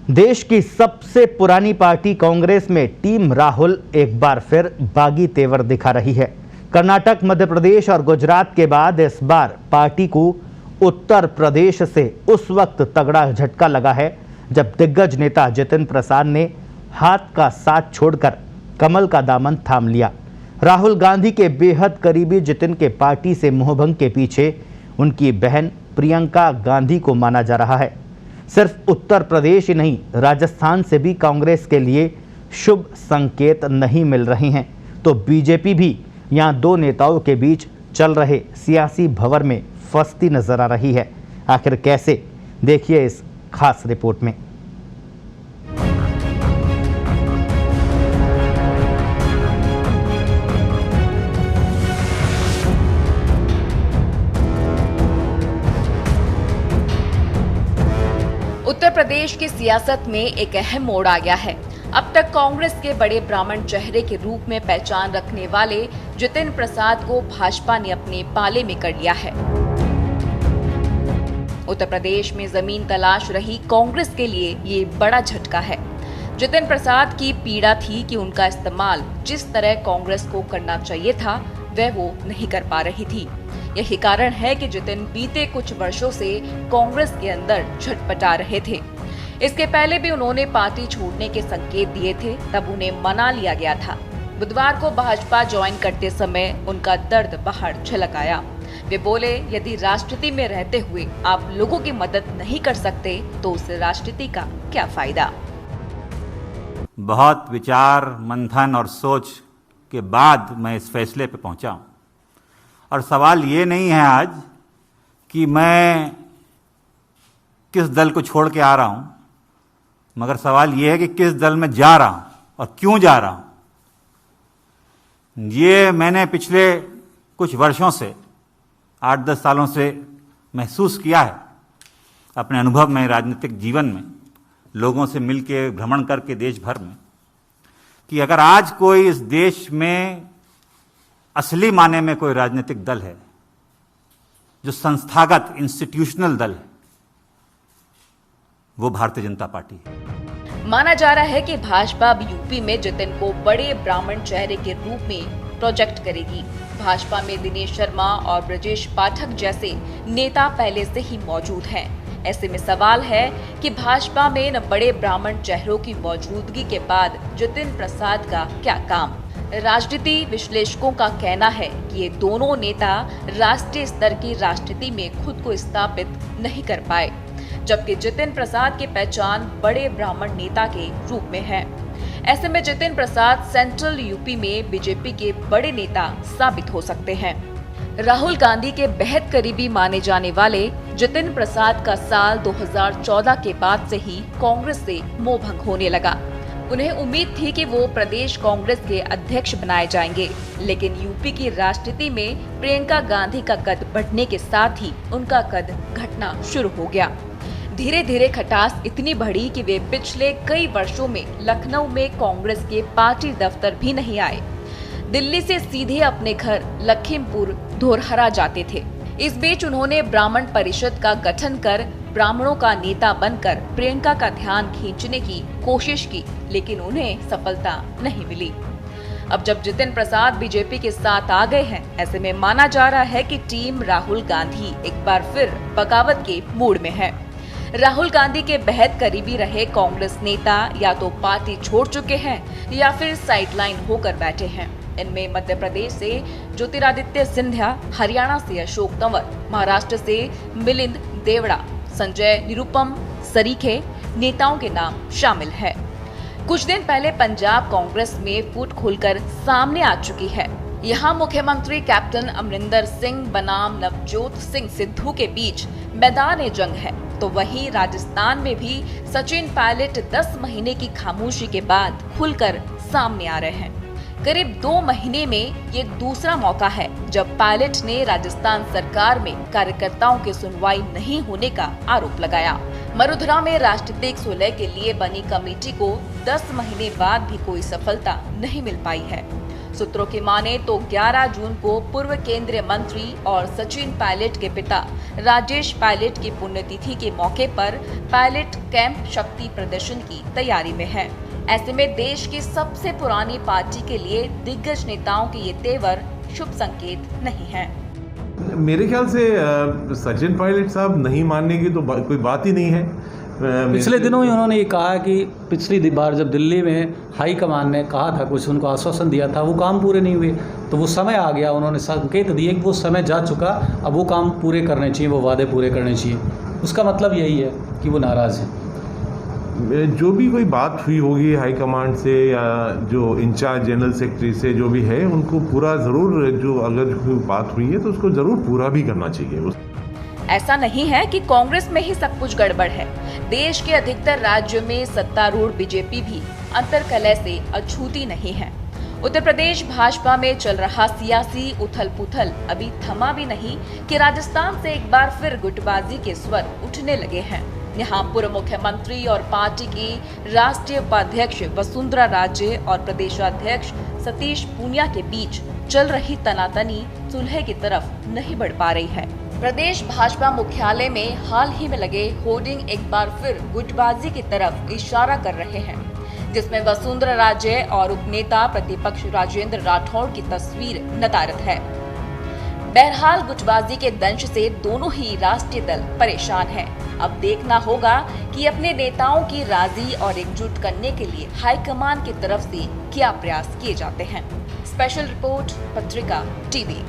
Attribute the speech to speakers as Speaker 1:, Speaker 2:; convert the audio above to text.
Speaker 1: देश की सबसे पुरानी पार्टी कांग्रेस में टीम राहुल एक बार फिर बागी तेवर दिखा रही है। कर्नाटक, मध्य प्रदेश और गुजरात के बाद इस बार पार्टी को उत्तर प्रदेश से उस वक्त तगड़ा झटका लगा है जब दिग्गज नेता जितिन प्रसाद ने हाथ का साथ छोड़कर कमल का दामन थाम लिया। राहुल गांधी के बेहद करीबी जितिन के पार्टी से मोहभंग के पीछे उनकी बहन प्रियंका गांधी को माना जा रहा है। सिर्फ उत्तर प्रदेश ही नहीं, राजस्थान से भी कांग्रेस के लिए शुभ संकेत नहीं मिल रहे हैं, तो बीजेपी भी यहां दो नेताओं के बीच चल रहे सियासी भंवर में फंसती नजर आ रही है। आखिर कैसे, देखिए इस खास रिपोर्ट में।
Speaker 2: उत्तर प्रदेश की सियासत में एक अहम मोड़ आ गया है। अब तक कांग्रेस के बड़े ब्राह्मण चेहरे के रूप में पहचान रखने वाले जितिन प्रसाद को भाजपा ने अपने पाले में कर लिया है। उत्तर प्रदेश में जमीन तलाश रही कांग्रेस के लिए ये बड़ा झटका है। जितिन प्रसाद की पीड़ा थी कि उनका इस्तेमाल जिस तरह कांग्रेस को करना चाहिए था वह वो नहीं कर पा रही थी। यही कारण है कि जितिन बीते कुछ वर्षों से कांग्रेस के अंदर छटपटा रहे थे। इसके पहले भी उन्होंने पार्टी छोड़ने के संकेत दिए थे, तब उन्हें मना लिया गया था। बुधवार को भाजपा ज्वाइन करते समय उनका दर्द बाहर झलक आया। वे बोले, यदि राजनीति में रहते हुए आप लोगों की मदद नहीं कर सकते तो उस राजनीति का क्या फायदा।
Speaker 3: बहुत विचार, मंथन और सोच के बाद मैं इस फैसले पे पहुंचा हूं। और सवाल ये नहीं है आज कि मैं किस दल को छोड़ के आ रहा हूं, मगर सवाल ये है कि किस दल में जा रहा हूं और क्यों जा रहा हूं। ये मैंने पिछले कुछ वर्षों से, 8-10 सालों से महसूस किया है अपने अनुभव में, राजनीतिक जीवन में, लोगों से मिलके, भ्रमण करके देश भर में, कि अगर आज कोई इस देश में असली माने में कोई राजनीतिक दल है जो संस्थागत इंस्टीट्यूशनल दल है, वो भारतीय जनता पार्टी है।
Speaker 2: माना जा रहा है कि भाजपा अब यूपी में जितिन को बड़े ब्राह्मण चेहरे के रूप में प्रोजेक्ट करेगी। भाजपा में दिनेश शर्मा और ब्रजेश पाठक जैसे नेता पहले से ही मौजूद हैं। ऐसे में सवाल है कि भाजपा में इन बड़े ब्राह्मण चेहरों की मौजूदगी के बाद जितिन प्रसाद का क्या काम। राजनीति विश्लेषकों का कहना है कि ये दोनों नेता राष्ट्रीय स्तर की राजनीति में खुद को स्थापित नहीं कर पाए, जबकि जितिन प्रसाद की पहचान बड़े ब्राह्मण नेता के रूप में है। ऐसे में जितिन प्रसाद सेंट्रल यूपी में बीजेपी के बड़े नेता साबित हो सकते हैं। राहुल गांधी के बेहद करीबी माने जाने वाले जितिन प्रसाद का साल 2014 के बाद से ही कांग्रेस से मोहभंग होने लगा। उन्हें उम्मीद थी कि वो प्रदेश कांग्रेस के अध्यक्ष बनाए जाएंगे, लेकिन यूपी की राजनीति में प्रियंका गांधी का कद बढ़ने के साथ ही उनका कद घटना शुरू हो गया। धीरे धीरे खटास इतनी बढ़ी कि वे पिछले कई वर्षों में लखनऊ में कांग्रेस के पार्टी दफ्तर भी नहीं आए। दिल्ली से सीधे अपने घर लखीमपुर धोरहरा जाते थे। इस बीच उन्होंने ब्राह्मण परिषद का गठन कर ब्राह्मणों का नेता बनकर प्रियंका का ध्यान खींचने की कोशिश की, लेकिन उन्हें सफलता नहीं मिली। अब जब जितिन प्रसाद बीजेपी के साथ आ गए हैं, ऐसे में माना जा रहा है कि टीम राहुल गांधी एक बार फिर बगावत के मूड में है। राहुल गांधी के बेहद करीबी रहे कांग्रेस नेता या तो पार्टी छोड़ चुके हैं या फिर साइडलाइन होकर बैठे हैं। इनमें मध्य प्रदेश से ज्योतिरादित्य सिंधिया, हरियाणा से अशोक तंवर, महाराष्ट्र से मिलिंद देवड़ा, संजय निरुपम सरीखे नेताओं के नाम शामिल है। कुछ दिन पहले पंजाब कांग्रेस में फूट खुलकर सामने आ चुकी है। यहाँ मुख्यमंत्री कैप्टन अमरिंदर सिंह बनाम नवजोत सिंह सिद्धू के बीच मैदान जंग है, तो वहीं राजस्थान में भी सचिन पायलट 10 महीने की खामोशी के बाद खुलकर सामने आ रहे हैं। करीब 2 महीने में ये दूसरा मौका है जब पायलट ने राजस्थान सरकार में कार्यकर्ताओं की सुनवाई नहीं होने का आरोप लगाया। मरुधरा में राजनीतिक सुलह के लिए बनी कमेटी को 10 महीने बाद भी कोई सफलता नहीं मिल पाई है। सूत्रों की माने तो 11 जून को पूर्व केंद्रीय मंत्री और सचिन पायलट के पिता राजेश पायलट की पुण्यतिथि के मौके पर पायलट कैंप शक्ति प्रदर्शन की तैयारी में है। ऐसे में देश की सबसे पुरानी पार्टी के लिए दिग्गज नेताओं के ये तेवर शुभ संकेत नहीं है।
Speaker 4: मेरे ख्याल से सचिन पायलट साहब नहीं मानने की तो कोई बात ही नहीं है।
Speaker 5: पिछले दिनों ही उन्होंने ये कहा कि पिछली बार जब दिल्ली में हाई कमान ने कहा था, कुछ उनको आश्वासन दिया था, वो काम पूरे नहीं हुए, तो वो समय आ गया, उन्होंने संकेत दिए कि वो समय जा चुका, अब वो काम पूरे करने चाहिए, वो वादे पूरे करने चाहिए। उसका मतलब यही है कि वो नाराज़ हैं।
Speaker 4: जो भी कोई बात हुई होगी हाई कमांड से या जो इंचार्ज जनरल सेक्रेटरी से जो भी है, उनको पूरा ज़रूर, जो अगर कोई बात हुई है तो उसको ज़रूर पूरा भी करना चाहिए।
Speaker 2: ऐसा नहीं है कि कांग्रेस में ही सब कुछ गड़बड़ है। देश के अधिकतर राज्यों में सत्तारूढ़ बीजेपी भी अंतर्कलह से अछूती नहीं है। उत्तर प्रदेश भाजपा में चल रहा सियासी उथल-पुथल अभी थमा भी नहीं कि राजस्थान से एक बार फिर गुटबाजी के स्वर उठने लगे हैं। यहाँ पूर्व मुख्यमंत्री और पार्टी की राष्ट्रीय उपाध्यक्ष वसुंधरा राजे और प्रदेशाध्यक्ष सतीश पूनिया के बीच चल रही तनातनी सुलह की तरफ नहीं बढ़ पा रही है। प्रदेश भाजपा मुख्यालय में हाल ही में लगे होर्डिंग एक बार फिर गुटबाजी की तरफ इशारा कर रहे हैं, जिसमें वसुंधरा राजे और उपनेता प्रतिपक्ष राजेंद्र राठौड़ की तस्वीर नदारद है। बहरहाल गुटबाजी के दंश से दोनों ही राष्ट्रीय दल परेशान हैं। अब देखना होगा कि अपने नेताओं की राजी और एकजुट करने के लिए हाईकमान की तरफ से क्या प्रयास किए जाते हैं। स्पेशल रिपोर्ट, पत्रिका टीवी।